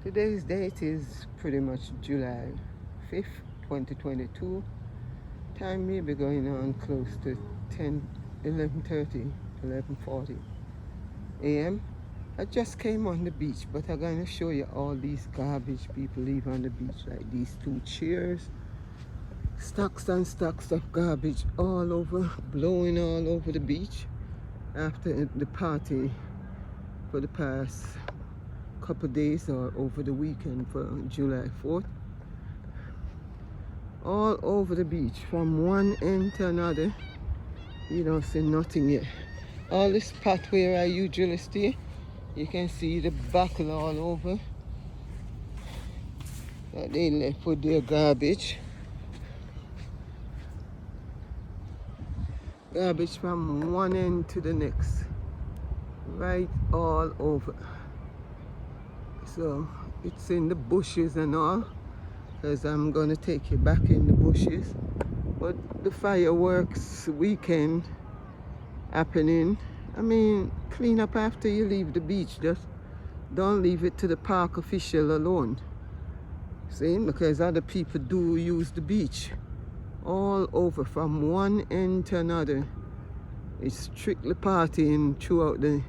Today's date is pretty much July 5th, 2022. Time may be going on close to 10, 11:30, 11:40 a.m. I just came on the beach, but I'm going to show you all these garbage people leave on the beach, like these two chairs, stacks and stacks of garbage all over, blowing all over the beach after the party for the past couple of days or over the weekend for July 4th. All over the beach from one end to another. You don't see nothing yet. All this spot where I usually stay, you can see the buckle all over that they left with their garbage. Garbage from one end to the next, right all over. So it's in the bushes and all, because I'm gonna take you back in the bushes. But the fireworks weekend happening, I mean, clean up after you leave the beach. Just don't leave it to the park official alone. See, because other people do use the beach all over from one end to another. It's strictly partying throughout the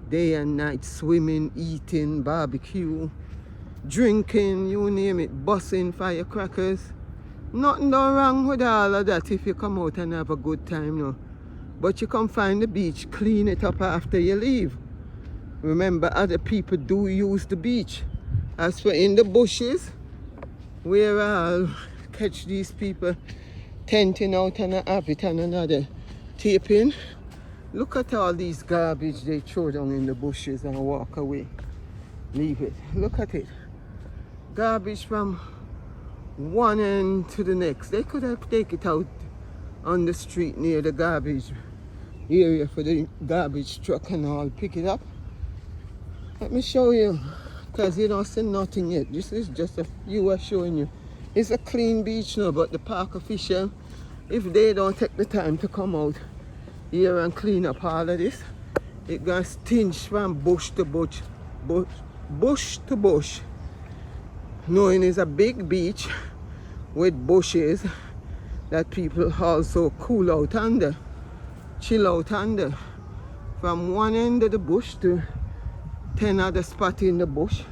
day and night, swimming, eating, barbecue, drinking, you name it, busing, firecrackers. Nothing no wrong with all of that if you come out and have a good time, no. But you come find the beach, clean it up after you leave. Remember, other people do use the beach. As for in the bushes, where I'll catch these people tenting out on a habit and another taping. Look at all these garbage they throw down in the bushes and walk away. Leave it. Look at it. Garbage from one end to the next. They could have taken it out on the street near the garbage area for the garbage truck and all. Pick it up. Let me show you, because you don't see nothing yet. This is just a few are showing you. It's a clean beach now, but the park official, if they don't take the time to come out here and clean up all of this, it gonna stench from bush to bush, bush to bush. Knowing it's a big beach with bushes that people also cool out under, chill out under. From one end of the bush to 10 other spots in the bush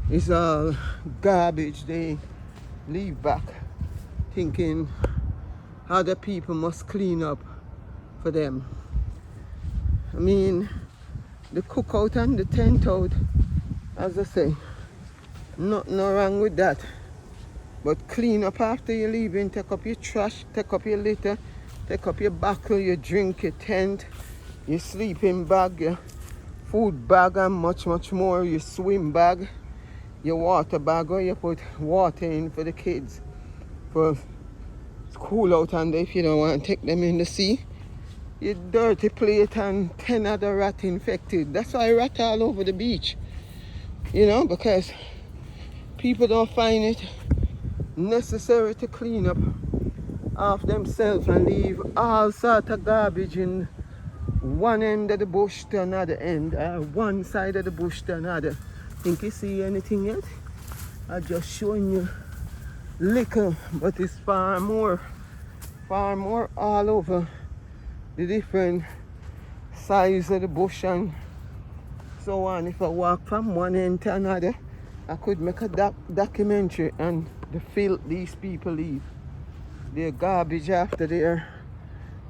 is all garbage they leave back, thinking other people must clean up for them. I mean, the cookout and the tent out, as I say, nothing wrong with that. But clean up after you leaving, take up your trash, take up your litter, take up your buckle, your drink, your tent, your sleeping bag, your food bag and much more, your swim bag, your water bag, or you put water in for the kids for cool out, and if you don't want to take them in the sea, your dirty plate and 10 other rat infected. That's why rat all over the beach, you know, because people don't find it necessary to clean up off themselves and leave all sort of garbage in one end of the bush to another end, one side of the bush to another. Think you see anything yet? I'm just showing you little, but it's far more all over the different size of the bush and so on. If I walk from one end to another, I could make a documentary on the filth these people leave. Their garbage after their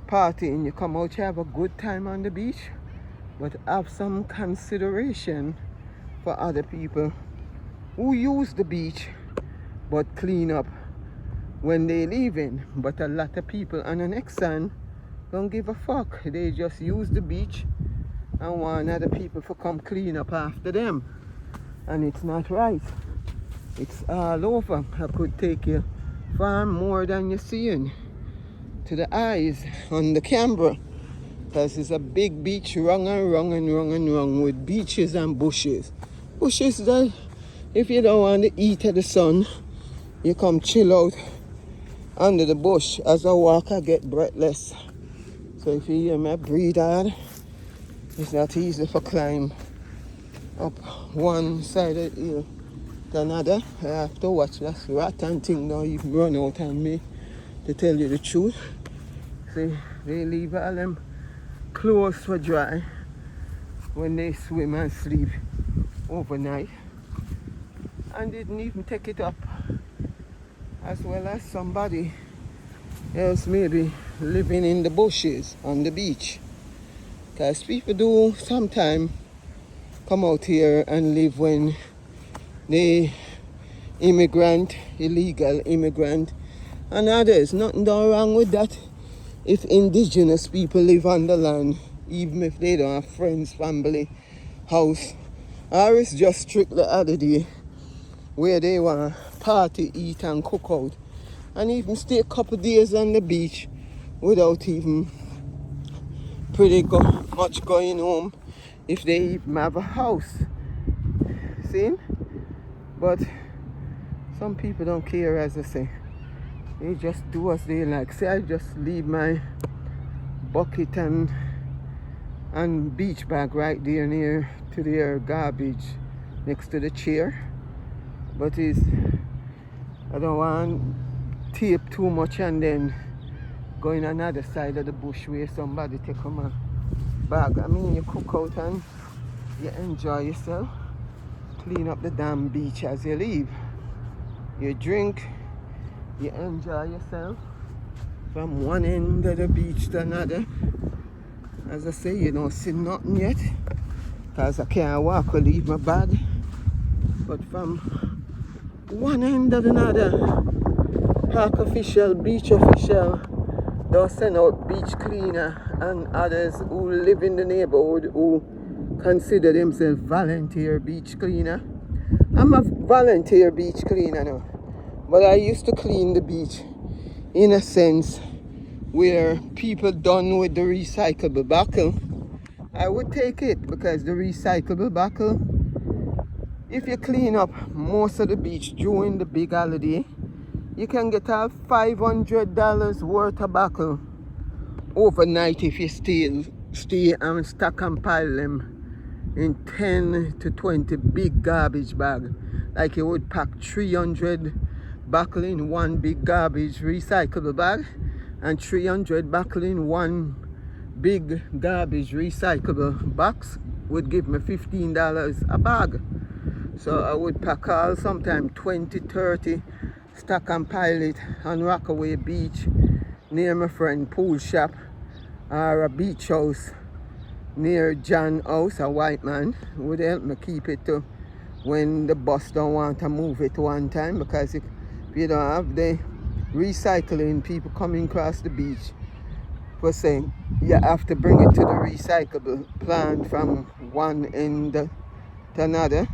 party, and you come out, you have a good time on the beach, but have some consideration for other people who use the beach but clean up when they leaving. But a lot of people on the next time don't give a fuck. They just use the beach and want other people to come clean up after them, and it's not right. It's all over. I could take you far more than you're seeing to the eyes on the camera, because it's a big beach, wrong with beaches and bushes. Bushes that if you don't want to eat at the sun, you come chill out under the bush. As I walk, I get breathless. So if you hear me breathe hard, it's not easy for climb up one side of the hill to another. I have to watch that rat and thing now even run out on me, to tell you the truth. See, they leave all them clothes for dry when they swim and sleep overnight, and didn't even take it up, as well as somebody else maybe living in the bushes on the beach. Because people do sometimes come out here and live when they illegal immigrant, and others. Nothing done wrong with that. If indigenous people live on the land, even if they don't have friends, family, house, or it's just strictly other day where they want to party, eat and cook out, and even stay a couple days on the beach without even much going home, if they even have a house. See? But some people don't care, as I say. They just do as they like. Say I just leave my bucket and beach bag right there near to their garbage next to the chair. But I don't want tape too much and then go in another side of the bush where somebody take my bag. I mean, you cook out and you enjoy yourself. Clean up the damn beach as you leave. You drink, you enjoy yourself from one end of the beach to another. As I say, you don't see nothing yet, because I can't walk or leave my bag. But from one end to another, park official, beach official, they'll send out beach cleaner and others who live in the neighborhood who consider themselves volunteer beach cleaner. I'm a volunteer beach cleaner now, but I used to clean the beach in a sense where people done with the recyclable bottle. I would take it, because the recyclable bottle, if you clean up most of the beach during the big holiday, you can get a $500 worth of bottle overnight if you stay and stack and pile them in 10 to 20 big garbage bag. Like you would pack 300 bottle in one big garbage recyclable bag, and 300 bottle in one big garbage recyclable box would give me $15 a bag. So I would pack all, sometime 20, 30, stack and pile it on Rockaway Beach near my friend pool shop, or a beach house near John house, a white man, would help me keep it to when the bus don't want to move it one time, because if you don't have the recycling people coming across the beach, for saying you have to bring it to the recyclable plant from one end to another,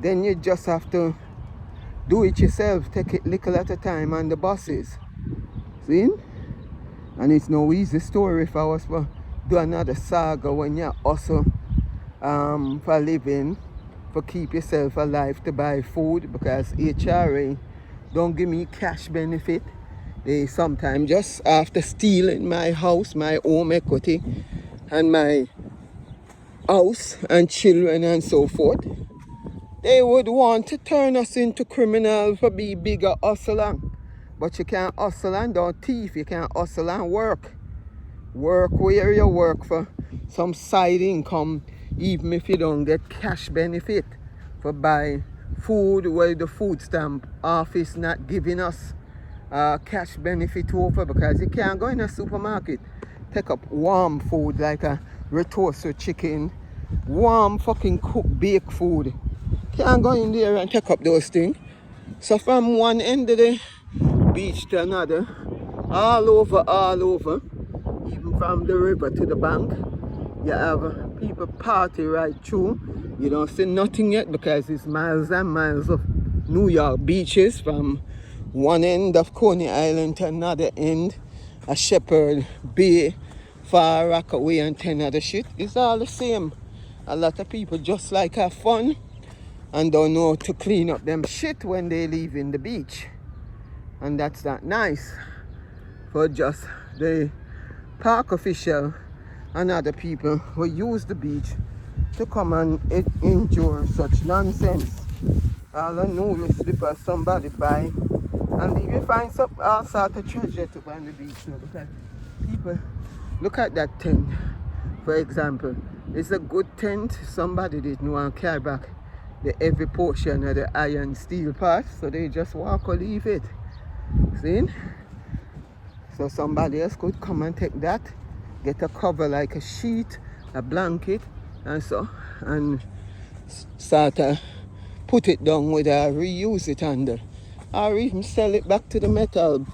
then you just have to do it yourself, take it little at a time on the buses. See? And it's no easy story if I was to do another saga when you hustle for a living, for keep yourself alive to buy food, because HRA don't give me cash benefit. They sometimes just after stealing my house, my home equity, and my house and children and so forth, they would want to turn us into criminals for be bigger hustler. But you can't hustle and don't thief. You can't hustle and work. Work where you work for some side income, even if you don't get cash benefit for buy food, where the food stamp office not giving us cash benefit over, because you can't go in a supermarket, take up warm food like a rotisserie chicken, warm fucking cooked baked food. Can't go in there and take up those things. So from one end of the beach to another, all over, even from the river to the bank, you have people party right through. You don't see nothing yet, because it's miles and miles of New York beaches from one end of Coney Island to another end, a Shepherd Bay, Far Rockaway and 10 other shit. It's all the same. A lot of people just like have fun and don't know to clean up them shit when they leave in the beach. And that's not nice for just the park official and other people who use the beach to come and endure such nonsense. All I know is slippers somebody buy. And you find some all sort of treasure to on the beach now because people look at that tent, for example. It's a good tent. Somebody didn't want to carry back the heavy portion of the iron steel part, so they just walk or leave it. See? So somebody else could come and take that, get a cover like a sheet, a blanket, and so, and start to put it down with a reuse it under, or even sell it back to the metal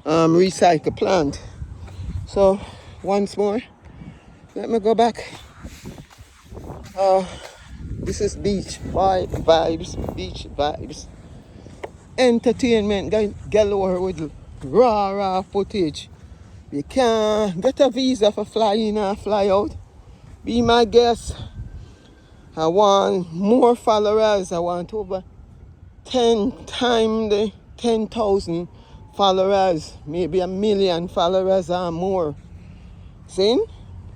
recycle plant. So once more, let me go back. This is beach beach vibes. Entertainment galore with raw footage. You can't get a visa for fly in or fly out. Be my guest. I want more followers. I want over 10 times the 10,000 followers. Maybe 1 million followers or more. See?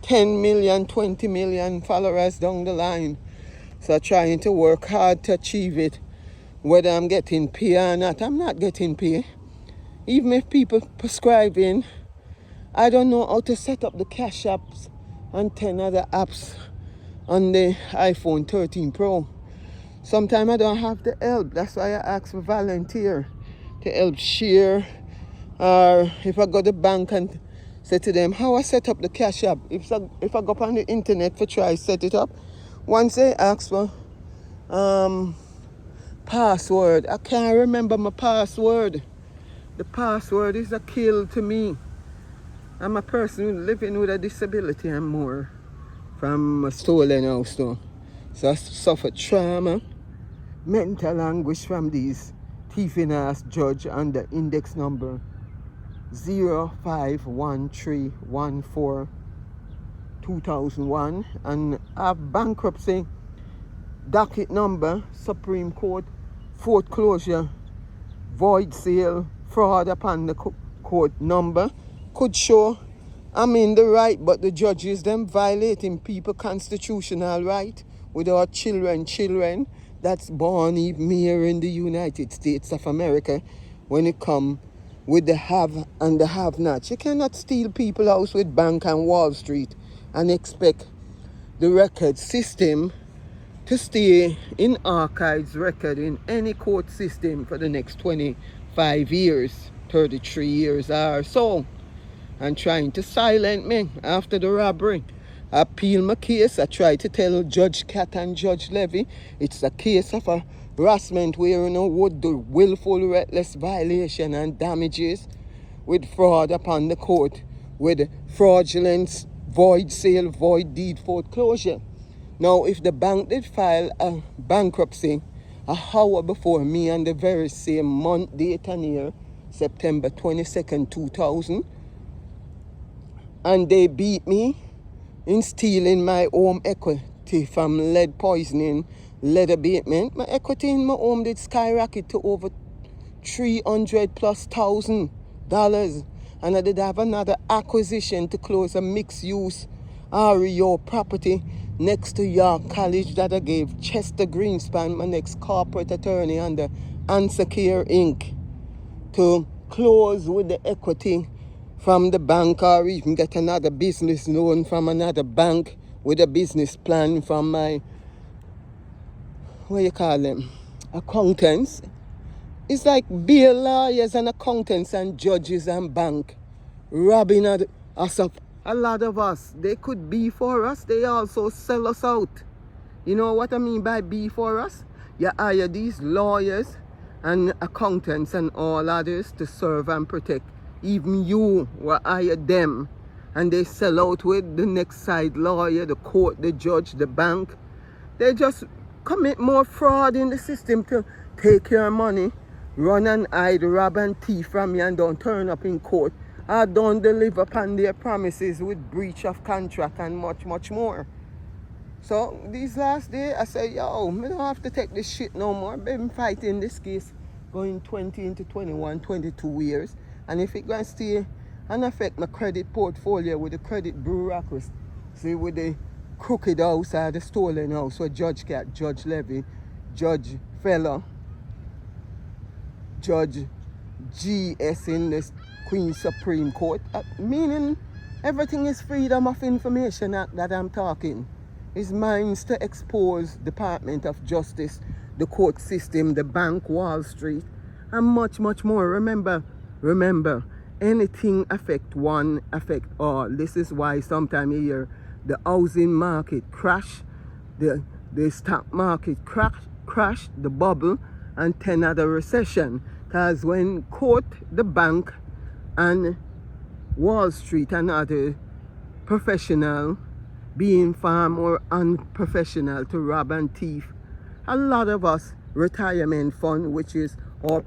10 million, 20 million followers down the line. So trying to work hard to achieve it. Whether I'm getting pay or not, I'm not getting pay. Even if people prescribing, I don't know how to set up the cash apps and 10 other apps on the iPhone 13 Pro. Sometimes I don't have the help. That's why I ask for volunteer to help share. Or if I go to the bank and say to them, how I set up the cash app. If I go up on the internet for try set it up, once they ask for password, I can't remember my password. The password is a kill to me. I'm a person living with a disability and more from a stolen house though. So I suffer trauma, mental anguish from these thieving ass judge under index number 051314-2001 and have bankruptcy docket number, Supreme Court, foreclosure, void sale, fraud upon the court number could show I'm in the right, but the judges them violating people constitutional right with our children that's born even here in the United States of America when it come with the have and the have not. You cannot steal people's house with bank and Wall Street and expect the record system to stay in archives record in any court system for the next 25 years, 33 years or so, and trying to silence me after the robbery. I appeal my case. I try to tell Judge Cat and Judge Levy it's a case of harassment where would do willful reckless violation and damages with fraud upon the court, with fraudulence, void sale, void deed foreclosure. Now, if the bank did file a bankruptcy an hour before me on the very same month, date and year, September 22nd, 2000, and they beat me in stealing my home equity from lead poisoning, lead abatement, my equity in my home did skyrocket to over $300,000+. And I did have another acquisition to close a mixed-use REO property next to York College that I gave Chester Greenspan, my next corporate attorney under Answer Care Inc., to close with the equity from the bank or even get another business loan from another bank with a business plan from my, what you call them, accountants. It's like be lawyers and accountants and judges and bank robbing us of a lot of us. They could be for us, they also sell us out. You know what I mean by be for us? You hire these lawyers and accountants and all others to serve and protect. Even you will hire them, and they sell out with the next side lawyer, the court, the judge, the bank. They just commit more fraud in the system to take your money, run and hide, rob and thief from you, and don't turn up in court, or don't deliver upon their promises with breach of contract and much, much more. So these last days, I say, yo, I don't have to take this shit no more. I've been fighting this case going 20 into 21, 22 years. And if it going to stay and affect my credit portfolio with the credit bureaucracy, see, with the crooked house or the stolen house, where Judge Cat, Judge Levy, Judge Feller, Judge G.S. in the Queen's Supreme Court. Meaning everything is freedom of information act that I'm talking. It's means to expose Department of Justice, the court system, the bank, Wall Street, and much, much more. Remember, anything affect one, affect all. This is why sometimes you hear the housing market crash, the stock market crash, the bubble, and 10 other recession. Because when court, the bank, and Wall Street and other professional being far more unprofessional to rob and thief, a lot of us retirement fund, which is our